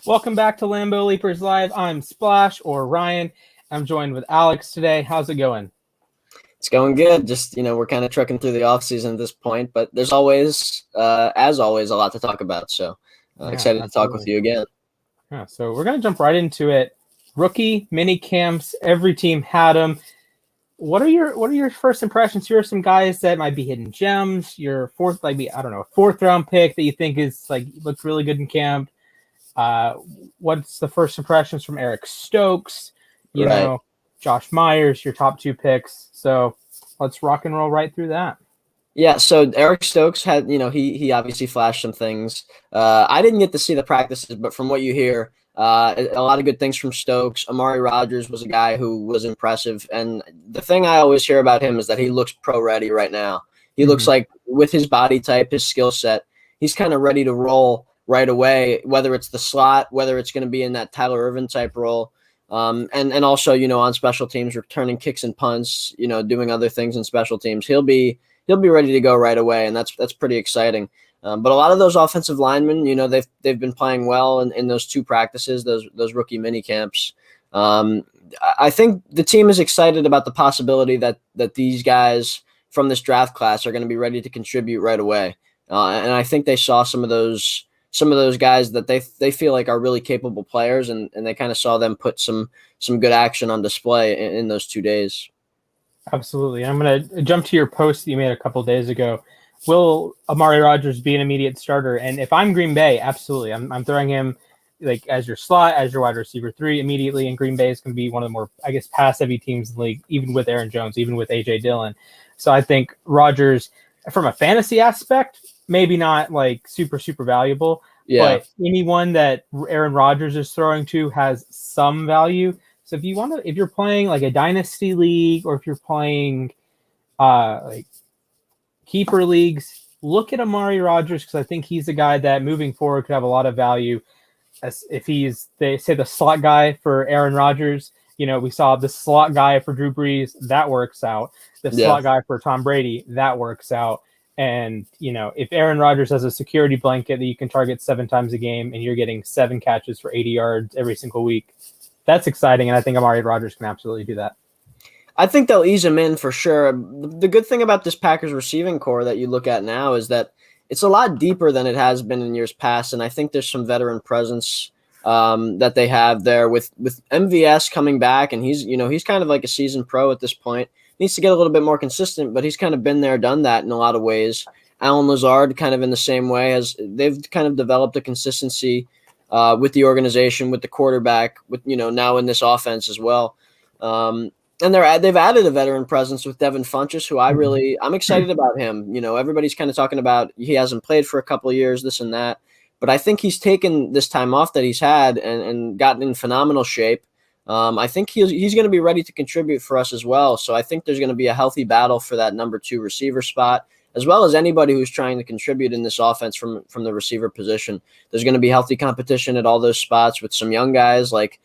Welcome back to Lambeau Leapers Live. I'm Splash or Ryan. I'm joined with Alex today. How's it going? It's going good. Just, we're kind of trucking through the off season at this point, but there's always, as always, a lot to talk about. So Yeah, excited to talk with absolutely. you again. Yeah, so we're going to jump right into it. Rookie mini camps. Every team had them. What are your first impressions? Here are some guys that might be hidden gems. Your fourth, like I don't know, fourth round pick that you think is like looks really good in camp. Uh, what's the first impressions from Eric Stokes? You Right. know, Josh Myers, your top two picks. So let's rock and roll right through that. Yeah. So Eric Stokes had, he obviously flashed some things. I didn't get to see the practices, but from what you hear, a lot of good things from Stokes. Amari Rodgers was a guy who was impressive, and the thing I always hear about him is that he looks pro ready right now. He looks Mm-hmm. like with his body type, his skill set, he's kind of ready to roll right away. Whether it's the slot, whether it's going to be in that Tyler Irvin type role. And also, on special teams, returning kicks and punts, doing other things in special teams. He'll be ready to go right away, and that's pretty exciting. But a lot of those offensive linemen, they've been playing well in those two practices, those rookie mini camps. Um, I think the team is excited about the possibility that these guys from this draft class are going to be ready to contribute right away. And I think they saw some of those guys that they feel like are really capable players, and they kind of saw them put some good action on display in those 2 days. Absolutely. I'm going to jump to your post that you made a couple days ago. Will Amari Rodgers be an immediate starter? And if I'm Green Bay, absolutely. I'm throwing him like as your slot, as your wide receiver 3 immediately. And Green Bay is going to be one of the more, I guess, pass-heavy teams in the league, even with Aaron Jones, even with A.J. Dillon. So I think Rodgers, from a fantasy aspect, maybe not like super, super valuable, Yeah. but anyone that Aaron Rodgers is throwing to has some value. So if you're playing like a dynasty league, or if you're playing like keeper leagues, look at Amari Rodgers, because I think he's a guy that moving forward could have a lot of value. As if he's, they say, the slot guy for Aaron Rodgers. We saw the slot guy for Drew Brees, that works out. The Yeah. slot guy for Tom Brady, that works out. And if Aaron Rodgers has a security blanket that you can target 7 times a game, and you're getting 7 catches for 80 yards every single week, that's exciting. And I think Amari Rodgers can absolutely do that. I think they'll ease him in for sure. The good thing about this Packers receiving core that you look at now is that it's a lot deeper than it has been in years past, and I think there's some veteran presence that they have there with MVS coming back, and he's kind of like a seasoned pro at this point. Needs to get a little bit more consistent, but he's kind of been there, done that in a lot of ways. Alan Lazard kind of in the same way, as they've kind of developed a consistency with the organization, with the quarterback, with now in this offense as well. And they've added a veteran presence with Devin Funchess, who I'm excited about him. Everybody's kind of talking about he hasn't played for a couple of years, this and that, but I think he's taken this time off that he's had and gotten in phenomenal shape. I think he's going to be ready to contribute for us as well. So I think there's going to be a healthy battle for that number 2 receiver spot, as well as anybody who's trying to contribute in this offense from the receiver position. There's going to be healthy competition at all those spots with some young guys like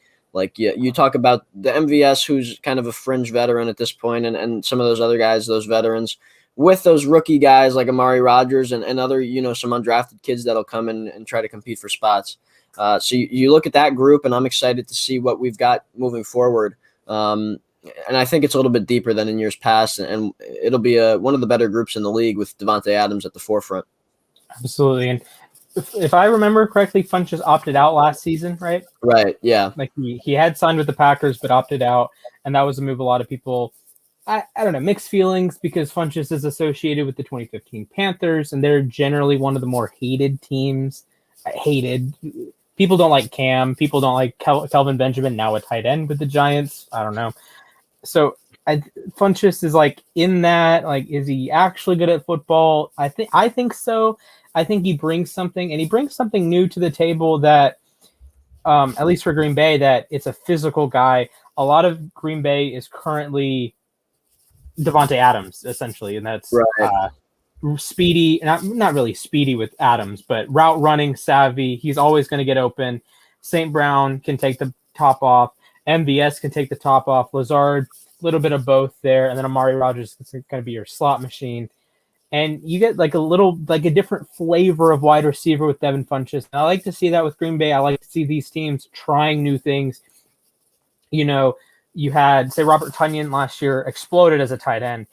you talk about the MVS, who's kind of a fringe veteran at this point, and some of those other guys, those veterans, with those rookie guys like Amari Rodgers and other, some undrafted kids that'll come in and try to compete for spots. So you look at that group, and I'm excited to see what we've got moving forward. And I think it's a little bit deeper than in years past, and it'll be one of the better groups in the league with Devontae Adams at the forefront. Absolutely. And if I remember correctly, Funchess opted out last season, right? Right. Yeah. Like he had signed with the Packers but opted out, and that was a move a lot of people, I don't know, mixed feelings, because Funchess is associated with the 2015 Panthers, and they're generally one of the more hated teams. Hated. People don't like Cam. People don't like Kelvin Benjamin, now a tight end with the Giants. I don't know. So Funchess is like in that. Like, is he actually good at football? I think so. I think he brings something, and he brings something new to the table that, at least for Green Bay, that it's a physical guy. A lot of Green Bay is currently Devontae Adams, essentially, and that's Right. speedy, not really speedy with Adams, but route running savvy. He's always going to get open. St. Brown can take the top off. MVS can take the top off. Lazard, a little bit of both there, and then Amari Rodgers is going to be your slot machine. And you get like a different flavor of wide receiver with Devin Funchess. And I like to see that with Green Bay. I like to see these teams trying new things. You had, say, Robert Tonyan last year exploded as a tight end.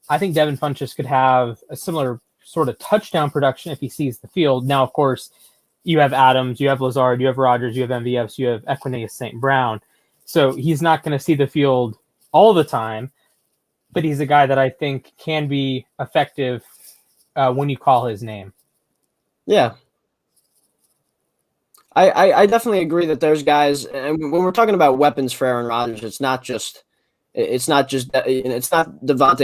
I think Devin Funchess could have a similar sort of touchdown production if he sees the field. Now, of course, you have Adams, you have Lazard, you have Rodgers, you have MVS, you have Equanimeous St. Brown. So he's not going to see the field all the time, but he's a guy that I think can be effective when you call his name. Yeah. I definitely agree that there's guys, and when we're talking about weapons for Aaron Rodgers, it's not Devontae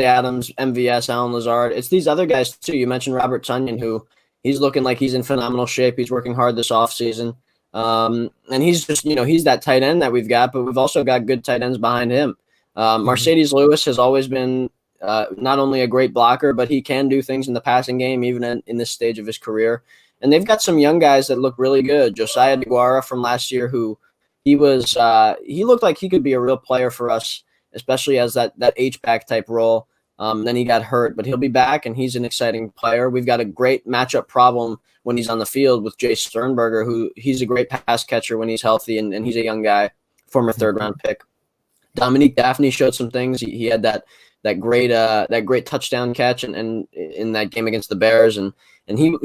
Adams, MVS, Allen Lazard. It's these other guys too. You mentioned Robert Tonyan, who he's looking like he's in phenomenal shape. He's working hard this offseason. And he's just, he's that tight end that we've got, but we've also got good tight ends behind him. Mercedes Lewis has always been not only a great blocker, but he can do things in the passing game, even in this stage of his career. And they've got some young guys that look really good. Josiah DeGuara from last year, who he looked like he could be a real player for us, especially as that H-back type role. Then he got hurt, but he'll be back, and he's an exciting player. We've got a great matchup problem when he's on the field with Jay Sternberger, who he's a great pass catcher when he's healthy, and he's a young guy, former third-round pick. Dominique Daphne showed some things. He had that great touchdown catch and in that game against the Bears, and he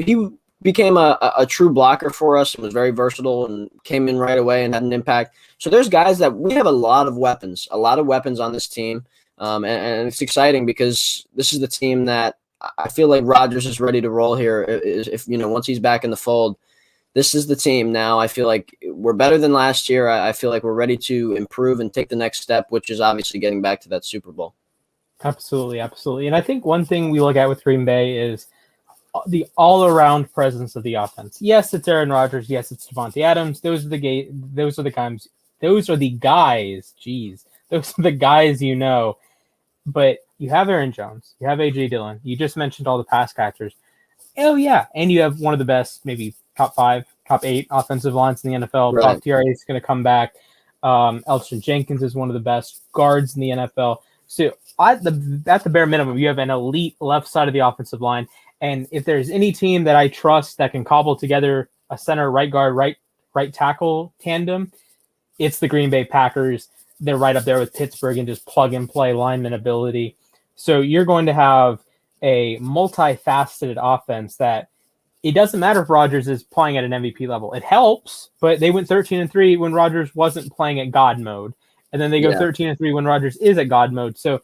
became a true blocker for us and was very versatile and came in right away and had an impact. So there's guys that we have a lot of weapons on this team. And it's exciting because this is the team that I feel like Rodgers is ready to roll here. If once he's back in the fold, this is the team now. I feel like we're better than last year. I feel like we're ready to improve and take the next step, which is obviously getting back to that Super Bowl. Absolutely. And I think one thing we look at with Green Bay is the all-around presence of the offense. Yes, it's Aaron Rodgers. Yes, it's Devontae Adams. Those are the guys. Those are the guys. Jeez, those are the guys. But you have Aaron Jones. You have A.J. Dillon. You just mentioned all the pass catchers. Oh yeah, and you have one of the best, maybe top 5, top 8 offensive lines in the NFL. Right. Bakhtiari is going to come back. Elgton Jenkins is one of the best guards in the NFL. So at the bare minimum, you have an elite left side of the offensive line. And if there's any team that I trust that can cobble together a center, right guard, right tackle tandem, it's the Green Bay Packers. They're right up there with Pittsburgh and just plug and play lineman ability. So you're going to have a multifaceted offense that it doesn't matter if Rodgers is playing at an MVP level. It helps, but they went 13-3 when Rodgers wasn't playing at God mode. And then they go 13-3 when Rodgers is at God mode. So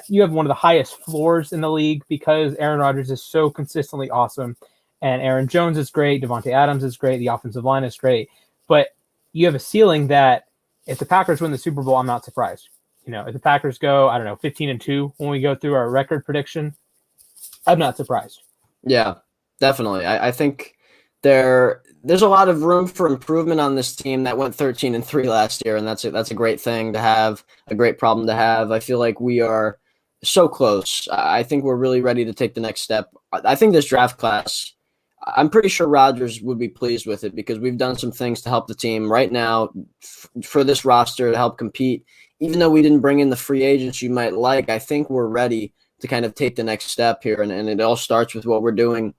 you have one of the highest floors in the league because Aaron Rodgers is so consistently awesome. And Aaron Jones is great. Devontae Adams is great. The offensive line is great. But you have a ceiling that if the Packers win the Super Bowl, I'm not surprised. If the Packers go, 15-2 when we go through our record prediction, I'm not surprised. Yeah, definitely. I think there's a lot of room for improvement on this team that went 13-3 last year, and that's a great thing to have, a great problem to have. I feel like we are so close. I think we're really ready to take the next step. I think this draft class, I'm pretty sure Rodgers would be pleased with it because we've done some things to help the team right now for this roster to help compete. Even though we didn't bring in the free agents you might like, I think we're ready to kind of take the next step here, and it all starts with what we're doing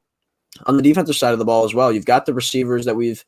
on the defensive side of the ball as well. You've got the receivers that we've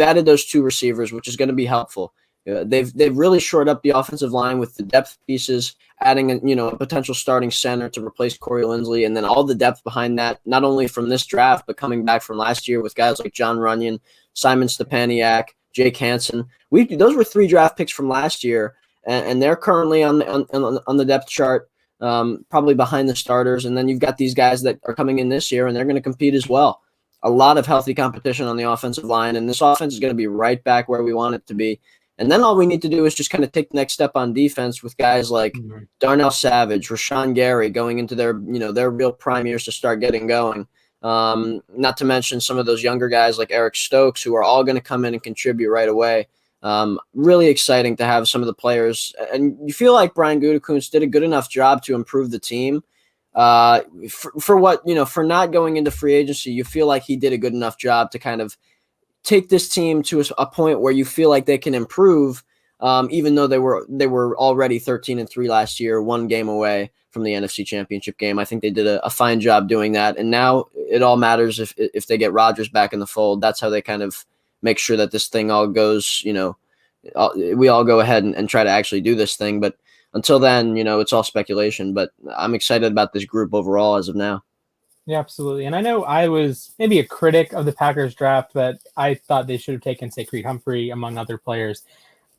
added those 2 receivers, which is going to be helpful. They've really shored up the offensive line with the depth pieces, adding a potential starting center to replace Corey Linsley, and then all the depth behind that, not only from this draft, but coming back from last year with guys like John Runyon, Simon Stepaniak, Jake Hansen. Those were 3 draft picks from last year, and they're currently on the depth chart. Probably behind the starters, and then you've got these guys that are coming in this year, and they're going to compete as well. A lot of healthy competition on the offensive line, and this offense is going to be right back where we want it to be. And then all we need to do is just kind of take the next step on defense with guys like Darnell Savage, Rashawn Gary going into their real prime years to start getting going. Not to mention some of those younger guys like Eric Stokes, who are all going to come in and contribute right away. Really exciting to have some of the players, and you feel like Brian Gutekunst did a good enough job to improve the team. For not going into free agency, you feel like he did a good enough job to kind of take this team to a point where you feel like they can improve even though they were already 13-3 last year, one game away from the NFC Championship game. I think they did a fine job doing that. And now it all matters if they get Rodgers back in the fold. That's how they kind of make sure that this thing all goes, we all go ahead and try to actually do this thing. But until then, it's all speculation. But I'm excited about this group overall as of now. Yeah, absolutely. And I know I was maybe a critic of the Packers draft, but I thought they should have taken, say, Creed Humphrey among other players.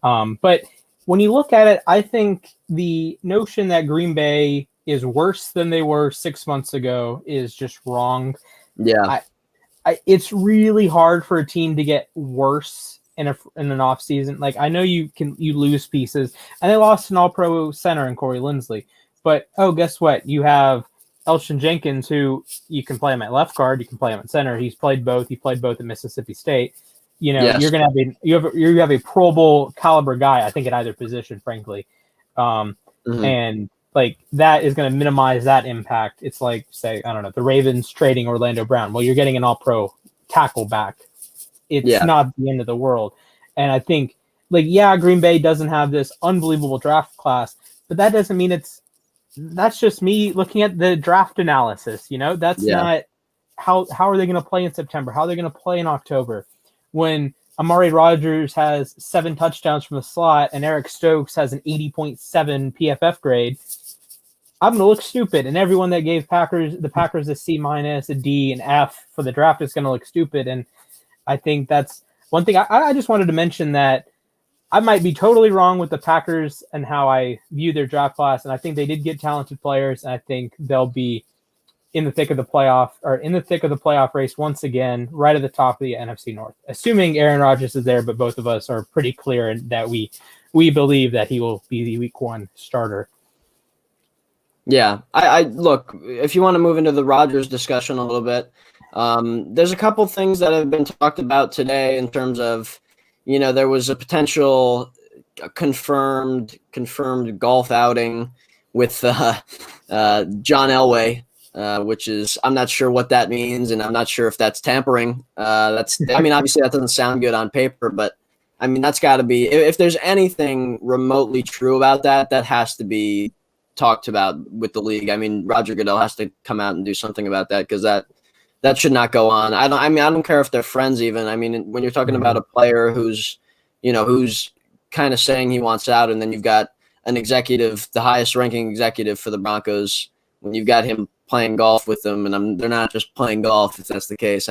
But when you look at it, I think the notion that Green Bay is worse than they were 6 months ago is just wrong. Yeah. It's really hard for a team to get worse in an off season. Like, I know you lose pieces, and they lost an All-Pro center in Corey Linsley, but guess what? You have Elgton Jenkins, who you can play him at left guard, you can play him at center. He's played both. He played both at Mississippi State. Yes. You're gonna have a Pro Bowl caliber guy, I think, at either position, frankly, and like that is going to minimize that impact. It's like, say, I don't know, the Ravens trading Orlando Brown. Well, you're getting an All-Pro tackle back. It's not the end of the world. And I think, Green Bay doesn't have this unbelievable draft class, but that doesn't mean that's just me looking at the draft analysis. That's not how are they going to play in September? How are they going to play in October? When Amari Rodgers has 7 touchdowns from the slot and Eric Stokes has an 80.7 PFF grade, I'm going to look stupid. And everyone that gave the Packers a C-, a D, an F for the draft is going to look stupid. And I think that's one thing. I just wanted to mention that I might be totally wrong with the Packers and how I view their draft class. And I think they did get talented players. And I think they'll be in the thick of the playoff race once again, right at the top of the NFC North, assuming Aaron Rodgers is there. But both of us are pretty clear that we believe that he will be the Week 1 starter. Yeah, I look, if you want to move into the Rodgers discussion a little bit, there's a couple things that have been talked about today in terms of, there was a potential confirmed golf outing with John Elway, which is, I'm not sure what that means, and I'm not sure if that's tampering. Obviously that doesn't sound good on paper, but that's got to be, if there's anything remotely true about that, that has to be talked about with the league. Roger Goodell has to come out and do something about that, because that should not go on. I don't care if they're friends even. When you're talking about a player who's kind of saying he wants out, and then you've got an executive, the highest ranking executive for the Broncos, when you've got him playing golf with them, and they're not just playing golf if that's the case.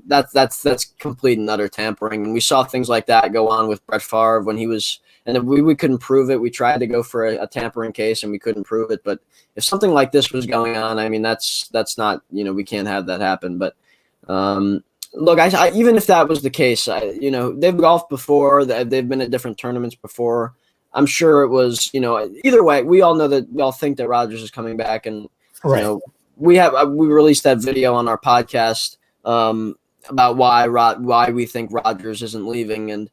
That's complete and utter tampering. And we saw things like that go on with Brett Favre when he was, and we couldn't prove it. We tried to go for a tampering case and we couldn't prove it. But if something like this was going on, that's not, we can't have that happen. But look, even if that was the case, they've golfed before, they've been at different tournaments before. I'm sure it was, either way, we all think that Rodgers is coming back, and we released that video on our podcast about why we think Rodgers isn't leaving, and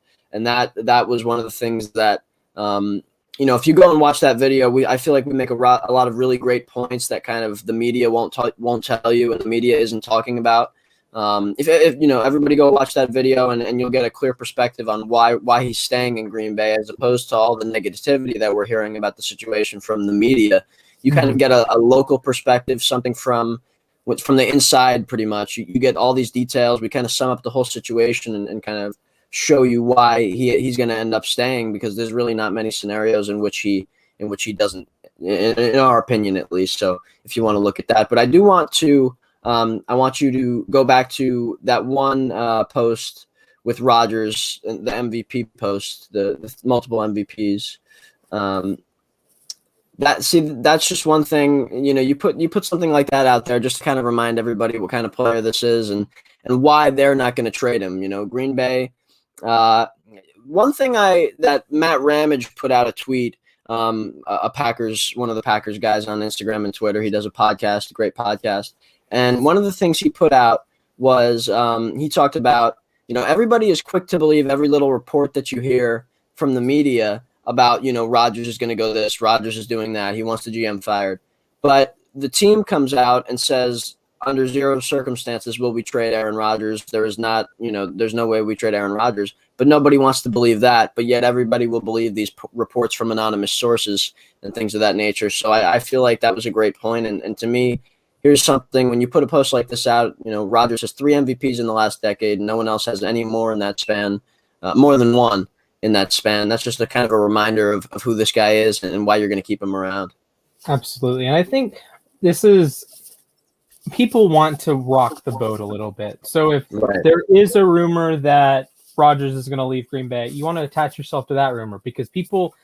that was one of the things that if you go and watch that video, I feel like we make a lot of really great points that kind of the media won't tell you, and the media isn't talking about. If everybody go watch that video, and you'll get a clear perspective on why he's staying in Green Bay, as opposed to all the negativity that we're hearing about the situation from the media. You kind of get a local perspective, something from the inside, pretty much. You get all these details. We kind of sum up the whole situation and kind of show you why he's going to end up staying, because there's really not many scenarios in which he doesn't, in our opinion at least. So if you want to look at that, but I do want to. I want you to go back to that one post with Rodgers, the MVP post, the multiple MVPs. That's just one thing. You put something like that out there just to kind of remind everybody what kind of player this is and why they're not going to trade him. Green Bay. One thing that Matt Ramage put out a tweet. One of the Packers guys on Instagram and Twitter. He does a podcast, a great podcast. And one of the things he put out was he talked about, everybody is quick to believe every little report that you hear from the media about, Rodgers is going to go this, Rodgers is doing that, he wants the GM fired. But the team comes out and says, under zero circumstances will we trade Aaron Rodgers. There is not, there's no way we trade Aaron Rodgers. But nobody wants to believe that. But yet everybody will believe these reports from anonymous sources and things of that nature. So I feel like that was a great point. And to me, here's something, when you put a post like this out, Rodgers has 3 MVPs in the last decade. No one else has any more in that span, more than one in that span. That's just a kind of a reminder of who this guy is and why you're going to keep him around. Absolutely. And I think this is, people want to rock the boat a little bit. So if there is a rumor that Rodgers is going to leave Green Bay, you want to attach yourself to that rumor, because people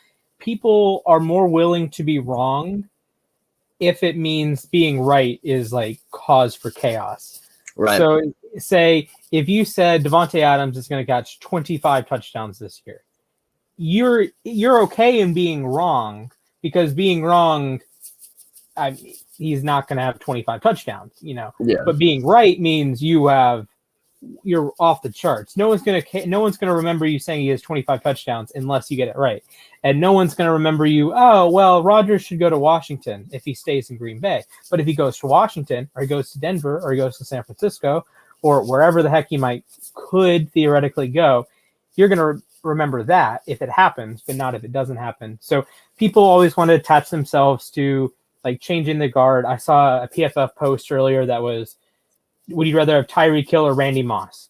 are more willing to be wrong if it means being right is like cause for chaos. Right. So say if you said Devontae Adams is going to catch 25 touchdowns this year, you're okay in being wrong, because being wrong, he's not going to have 25 touchdowns, Yeah. But being right means you're off the charts. No one's going to remember you saying he has 25 touchdowns unless you get it right. And no one's going to remember you, oh, well, Rodgers should go to Washington if he stays in Green Bay. But if he goes to Washington, or he goes to Denver, or he goes to San Francisco, or wherever the heck he could theoretically go, you're going to remember that if it happens, but not if it doesn't happen. So people always want to attach themselves to like changing the guard. I saw a PFF post earlier that was, would you rather have Tyreek Hill or Randy Moss?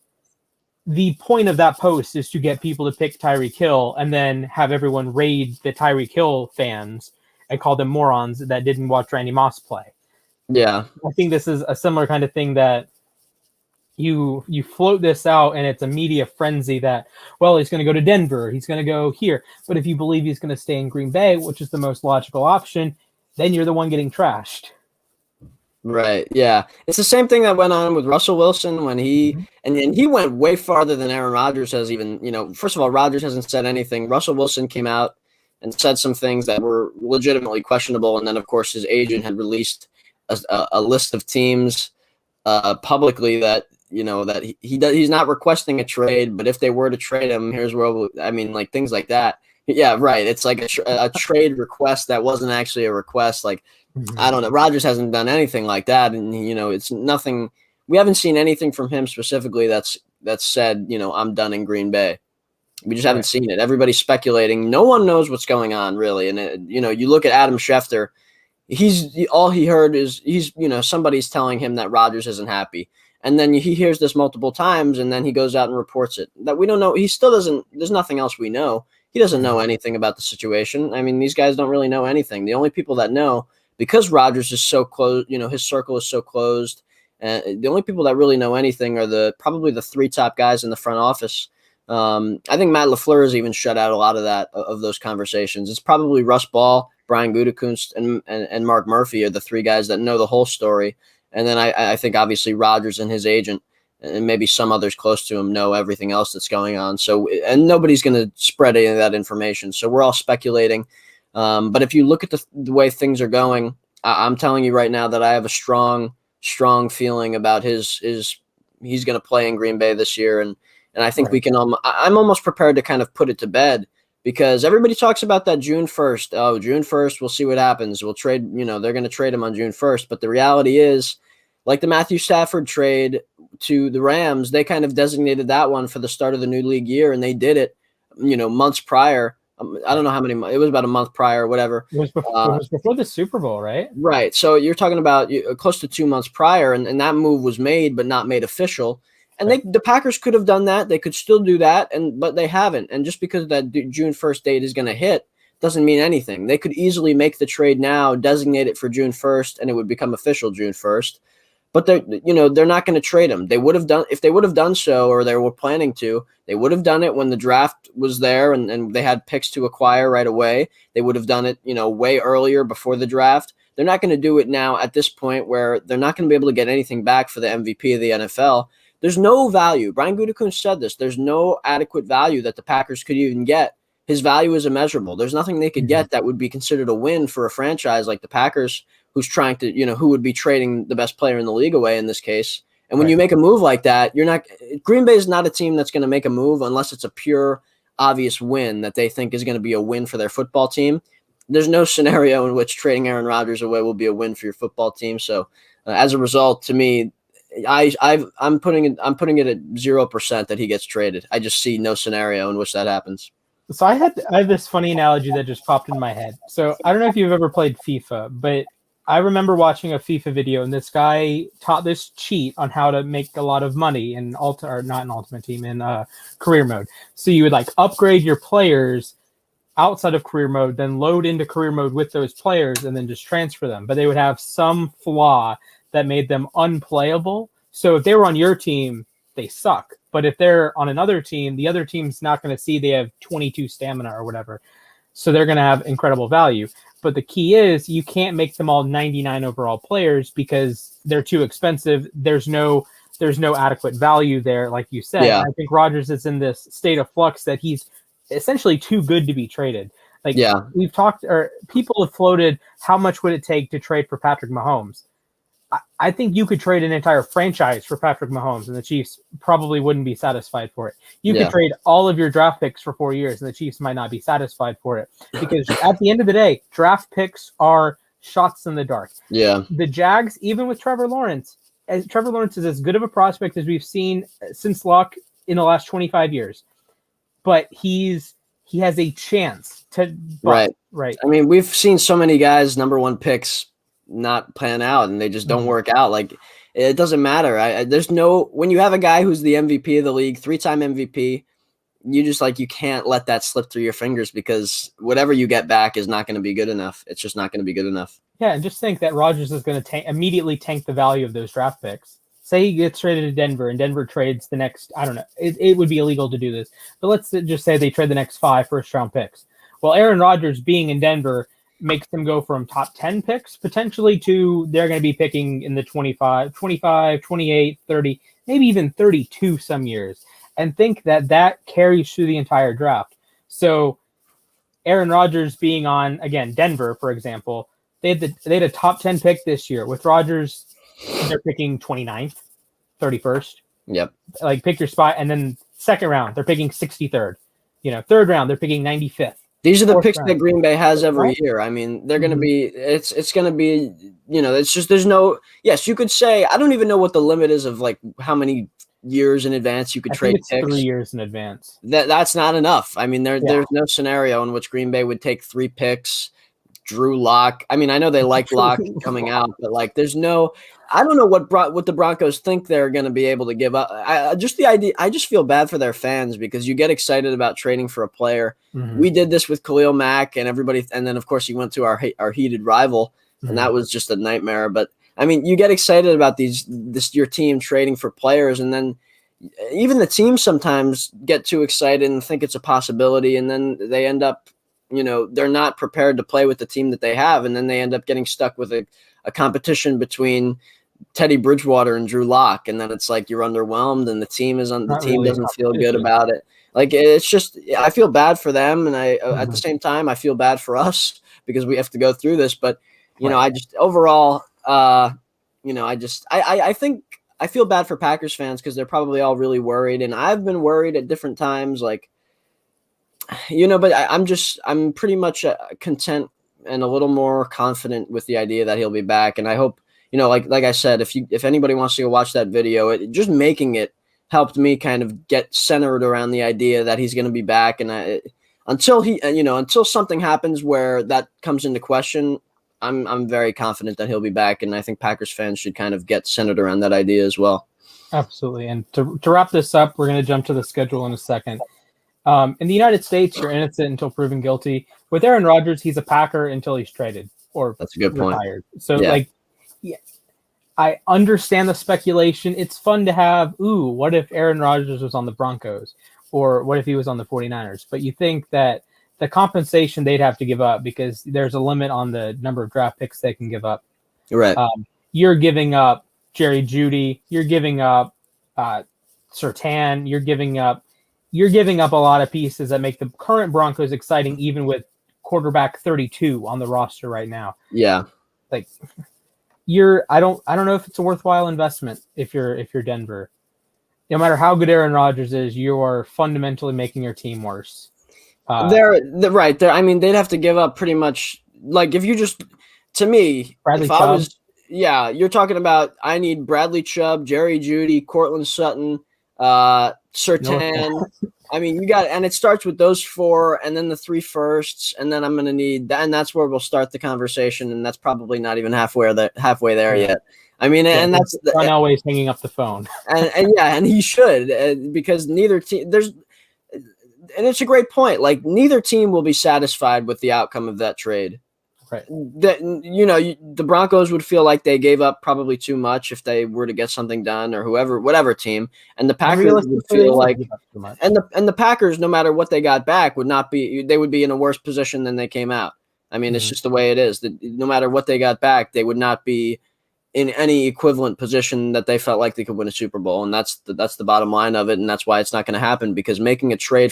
The point of that post is to get people to pick Tyreek Hill and then have everyone raid the Tyreek Hill fans and call them morons that didn't watch Randy Moss play. Yeah. I think this is a similar kind of thing that you float this out and it's a media frenzy that, well, he's going to go to Denver, he's going to go here. But if you believe he's going to stay in Green Bay, which is the most logical option, then you're the one getting trashed. Right. Yeah. It's the same thing that went on with Russell Wilson when he and he went way farther than Aaron Rodgers has even, first of all, Rodgers hasn't said anything. Russell Wilson came out and said some things that were legitimately questionable. And then, of course, his agent had released a list of teams publicly that, that he's not requesting a trade. But if they were to trade him, here's where, like things like that. Yeah, right. It's like a trade request that wasn't actually a request. Like, I don't know. Rodgers hasn't done anything like that. And, it's nothing. We haven't seen anything from him specifically that's said, I'm done in Green Bay. We just haven't seen it. Everybody's speculating. No one knows what's going on, really. And, you look at Adam Schefter. All he heard is somebody's telling him that Rodgers isn't happy. And then he hears this multiple times, and then he goes out and reports it. That we don't know. He still doesn't. There's nothing else we know. He doesn't know anything about the situation. I mean, these guys don't really know anything. The only people that know, because Rodgers is so close, his circle is so closed, the only people that really know anything are probably the 3 top guys in the front office. I think Matt LaFleur has even shut out a lot of those conversations. It's probably Russ Ball, Brian Gutekunst, and Mark Murphy are the 3 guys that know the whole story. And then I think obviously Rodgers and his agent and maybe some others close to him know everything else that's going on. So, and nobody's going to spread any of that information. So we're all speculating. But if you look at the way things are going, I'm telling you right now that I have a strong feeling about he's going to play in Green Bay this year. And I think we can, I'm almost prepared to kind of put it to bed, because everybody talks about that June 1st. Oh, June 1st, we'll see what happens. We'll trade, they're going to trade him on June 1st. But the reality is, like the Matthew Stafford trade to the Rams, they kind of designated that one for the start of the new league year, and they did it, months prior. I don't know how many. It was about a month prior, or whatever. It was before the Super Bowl, right? Right. So you're talking about close to 2 months prior, and that move was made but not made official. And the Packers could have done that. They could still do that, but they haven't. And just because that June 1st date is going to hit doesn't mean anything. They could easily make the trade now, designate it for June 1st, and it would become official June 1st. But they're not going to trade him. They would have done, if they would have done so, or they were planning to, they would have done it when the draft was there and they had picks to acquire right away. They would have done it, way earlier before the draft. They're not going to do it now at this point where they're not going to be able to get anything back for the MVP of the NFL. There's no value. Brian Gutekunst said this. There's no adequate value that the Packers could even get. His value is immeasurable. There's nothing they could get that would be considered a win for a franchise like the Packers, who's trying to, who would be trading the best player in the league away in this case. And when you make a move like that, Green Bay is not a team that's going to make a move unless it's a pure, obvious win that they think is going to be a win for their football team. There's no scenario in which trading Aaron Rodgers away will be a win for your football team. So As a result, to me, I'm putting it at 0% that he gets traded. I just see no scenario in which that happens. So I have this funny analogy that just popped in my head. So I don't know if you've ever played FIFA, but I remember watching a FIFA video, and this guy taught this cheat on how to make a lot of money in not in Ultimate Team, in career mode. So you would like upgrade your players outside of career mode, then load into career mode with those players, and then just transfer them. But they would have some flaw that made them unplayable. So if they were on your team, they suck. But if they're on another team, the other team's not going to see they have 22 stamina or whatever. So they're going to have incredible value. But the key is you can't make them all 99 overall players because they're too expensive. There's no adequate value there, like you said. Yeah. I think Rodgers is in this state of flux that he's essentially too good to be traded. Like, yeah. We've talked, or people have floated, how much would it take to trade for Patrick Mahomes? I think you could trade an entire franchise for Patrick Mahomes, and the Chiefs probably wouldn't be satisfied for it. You could trade all of your draft picks for 4 years, and the Chiefs might not be satisfied for it. Because at the end of the day, draft picks are shots in the dark. Yeah. The Jags, even with Trevor Lawrence is as good of a prospect as we've seen since Luck in the last 25 years. But he has a chance to right. Right. I mean, we've seen so many guys, number one picks, not plan out, and they just don't work out. Like, it doesn't matter. There's no, when you have a guy who's the MVP of the league, 3-time MVP, you just you can't let that slip through your fingers, because whatever you get back is not going to be good enough. It's just not going to be good enough. Yeah, and just think that Rodgers is going to immediately tank the value of those draft picks. Say he gets traded to Denver, and Denver trades the next, I don't know, it would be illegal to do this, but let's just say they trade the next 5 first-round picks. Well, Aaron Rodgers being in Denver makes them go from top 10 picks potentially to they're going to be picking in the 25, 28, 30, maybe even 32 some years. And think that carries through the entire draft. So Aaron Rodgers being on, again, Denver, for example, they had a top 10 pick this year. With Rodgers, they're picking 29th, 31st. Yep. Like, pick your spot. And then second round, they're picking 63rd. Third round, they're picking 95th. These are the picks that Green Bay has every year. I mean, they're going to be, it's going to be, it's just, there's no, yes, you could say, I don't even know what the limit is of how many years in advance you could trade picks. 3 years in advance. That's not enough. I mean, there's no scenario in which Green Bay would take 3 picks, Drew Lock. I mean, I know they like Lock coming out, but there's no, I don't know what the Broncos think they're going to be able to give up. I just feel bad for their fans, because you get excited about trading for a player. Mm-hmm. We did this with Khalil Mack and everybody, and then of course you went to our heated rival, and that was just a nightmare. But I mean, you get excited about your team trading for players, and then even the teams sometimes get too excited and think it's a possibility, and then they end up, they're not prepared to play with the team that they have, and then they end up getting stuck with a competition between Teddy Bridgewater and Drew Lock, and then it's you're underwhelmed, and the team doesn't feel good about it. It's just, I feel bad for them, and at the same time I feel bad for us because we have to go through this. But I just overall, I think I feel bad for Packers fans, because they're probably all really worried, and I've been worried at different times, but I'm pretty much content and a little more confident with the idea that he'll be back. And I hope, like I said, if anybody wants to go watch that video, just making it helped me kind of get centered around the idea that he's going to be back. And until something happens where that comes into question, I'm very confident that he'll be back. And I think Packers fans should kind of get centered around that idea as well. Absolutely. And to wrap this up, we're going to jump to the schedule in a second. In the United States, you're innocent until proven guilty. With Aaron Rodgers, he's a Packer until he's traded or that's a good retired. Point. So, I understand the speculation. It's fun to have, what if Aaron Rodgers was on the Broncos? Or what if he was on the 49ers? But you think that the compensation they'd have to give up, because there's a limit on the number of draft picks they can give up. Right. You're giving up Jerry Jeudy. You're giving up Surtain. You're giving up a lot of pieces that make the current Broncos exciting, even with quarterback 32 on the roster right now. Yeah. I don't know if it's a worthwhile investment if you're Denver. No matter how good Aaron Rodgers is, you are fundamentally making your team worse. They're right there. I mean, they'd have to give up pretty much, if you just, to me, Bradley if Chubb. yeah, you're talking about I need Bradley Chubb, Jerry Jeudy, Cortland Sutton, Surtain. I mean, you got, and it starts with those 4 and then the 3 firsts, and then I'm going to need that, and that's where we'll start the conversation, and that's probably not even halfway there yet. I mean, and that's John Elway's hanging up the phone. and yeah, and he should, because neither team and it's a great point. Like, neither team will be satisfied with the outcome of that trade. Right. The Broncos would feel like they gave up probably too much if they were to get something done, or whatever team, and the Packers would feel like, and the Packers, no matter what they got back, they would be in a worse position than they came out. I mean, it's just the way it is. That no matter what they got back, they would not be in any equivalent position that they felt like they could win a Super Bowl, and that's the bottom line of it, and that's why it's not going to happen, because making a trade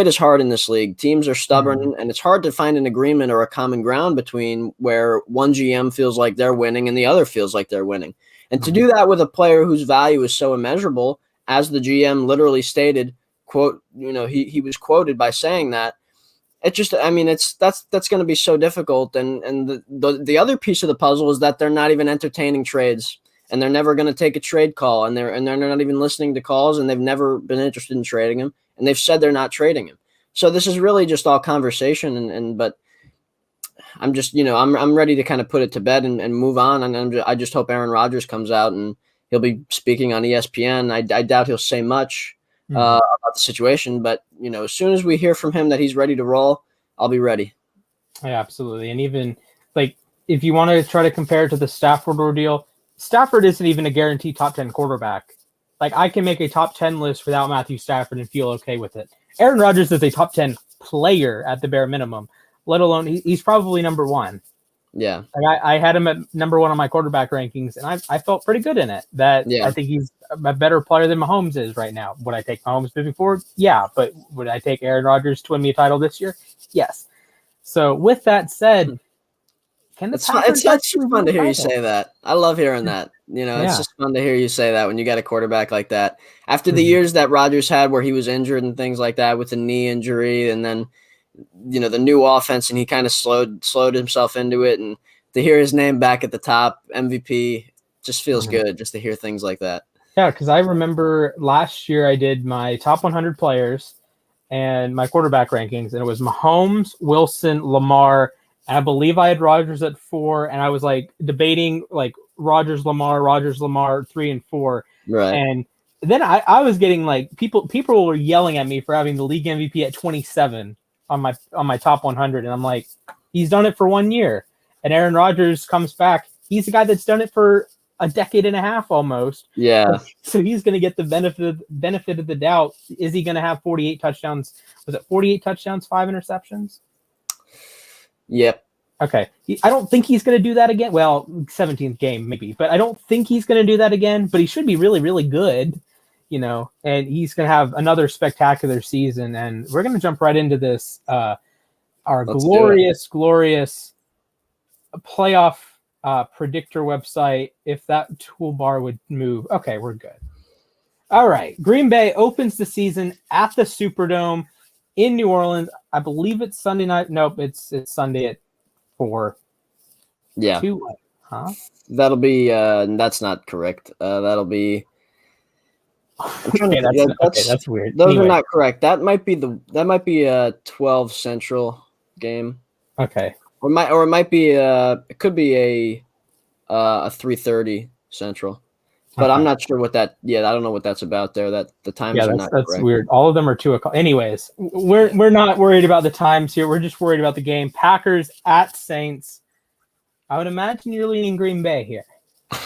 is hard in this league. Teams are stubborn, and it's hard to find an agreement or a common ground between where one GM feels like they're winning and the other feels like they're winning. And to do that with a player whose value is so immeasurable, as the GM literally stated, quote, he was quoted by saying that, it just, I mean, that's going to be so difficult. And the other piece of the puzzle is that they're not even entertaining trades, and they're never going to take a trade call, and they're not even listening to calls, and they've never been interested in trading him. And they've said they're not trading him. So this is really just all conversation. But I'm just, I'm ready to kind of put it to bed and move on. And I just hope Aaron Rodgers comes out and he'll be speaking on ESPN. I doubt he'll say much about the situation, but as soon as we hear from him that he's ready to roll, I'll be ready. Yeah, absolutely. And even like, if you want to try to compare it to the Stafford ordeal, Stafford isn't even a guaranteed top 10 quarterback. Like, I can make a top 10 list without Matthew Stafford and feel okay with it. Aaron Rodgers is a top 10 player at the bare minimum, let alone he's probably number 1. Yeah. Like, I had him at number 1 on my quarterback rankings, and I felt pretty good in it. I think he's a better player than Mahomes is right now. Would I take Mahomes moving forward? Yeah. But would I take Aaron Rodgers to win me a title this year? Yes. So with that said, it's just fun to hear you say that. I love hearing that. It's just fun to hear you say that when you got a quarterback like that. After the years that Rodgers had where he was injured and things like that with a knee injury, and then, the new offense, and he kind of slowed himself into it, and to hear his name back at the top, MVP, just feels good just to hear things like that. Yeah, because I remember last year I did my top 100 players and my quarterback rankings, and it was Mahomes, Wilson, Lamar. And I believe I had Rodgers at 4, and I was like debating like Rodgers, Lamar, 3 and 4. Right. And then I was getting like people were yelling at me for having the league MVP at 27 on my top 100, and I'm like, he's done it for 1 year. And Aaron Rodgers comes back. He's the guy that's done it for a decade and a half almost. Yeah. So he's going to get the benefit of the doubt. Is he going to have 48 touchdowns? Was it 48 touchdowns, 5 interceptions? Yep. Okay. I don't think he's going to do that again. Well, 17th game maybe, but I don't think he's going to do that again. But he should be really, really good, and he's going to have another spectacular season. And we're going to jump right into this, our glorious playoff predictor website. If that toolbar would move. Okay, we're good. All right. Green Bay opens the season at the Superdome in New Orleans. I believe it's Sunday night. Nope, it's Sunday at 4. Yeah. 2, huh? That'll be that's not correct. That'll be that's weird. Those are not correct. That might be a 12 Central game. Okay. Or it might be it could be a 3:30 Central. But I'm not sure what that. Yeah, I don't know what that's about there. That the times are not correct. That's weird. All of them are 2 o'clock. Anyways, we're not worried about the times here. We're just worried about the game. Packers at Saints. I would imagine you're leaning Green Bay here.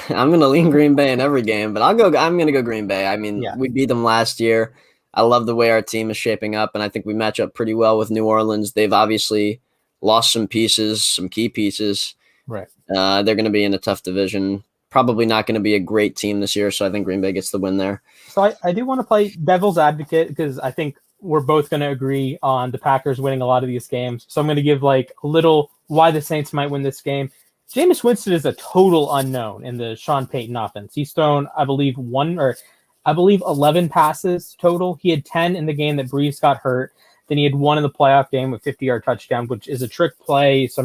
I'm gonna lean Green Bay in every game, but I'm gonna go Green Bay. I mean, we beat them last year. I love the way our team is shaping up, and I think we match up pretty well with New Orleans. They've obviously lost some key pieces. Right. They're going to be in a tough division. Probably not going to be a great team this year, so I think Green Bay gets the win there. So I do want to play devil's advocate because I think we're both going to agree on the Packers winning a lot of these games. So I'm going to give like a little why the Saints might win this game. Jameis Winston is a total unknown in the Sean Payton offense. He's thrown, I believe, 11 passes total. He had 10 in the game that Brees got hurt. Then he had 1 in the playoff game with 50-yard touchdown, which is a trick play. So